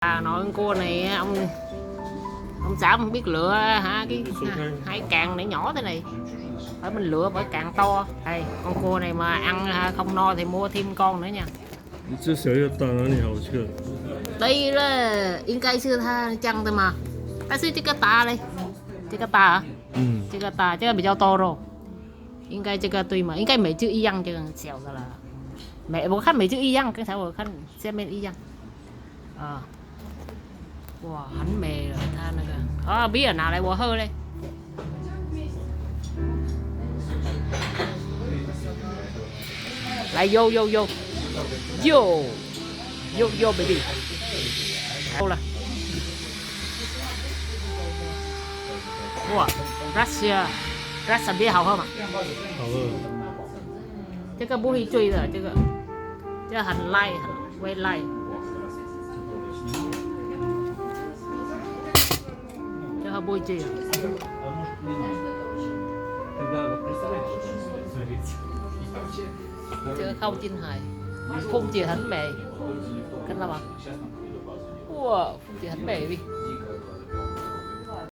Nói cô này ông xã không biết lựa hả cái hai càng này nhỏ thế này phải mình lựa bởi càng to. Đây con cua này mà ăn không no thì mua thêm con nữa nha. 这小叶大哪里好吃？ Đây là应该是它这样的嘛，但是这个大嘞，这个大啊，这个大，这个比较多肉，应该这个对嘛？应该每只一样，这个小的啦。我看每只一样，刚才我看下面一样，啊，哇，很美了，它那个啊，比尔拿来我喝嘞。来yo yo yo yo yo yo baby， 够了。哇 ，Russia 比好喝嘛？好喝。这个不会醉的，这个很赖，很会赖。这个不会醉的。这个靠近海，空姐很美，看到吗？哇，空姐很美，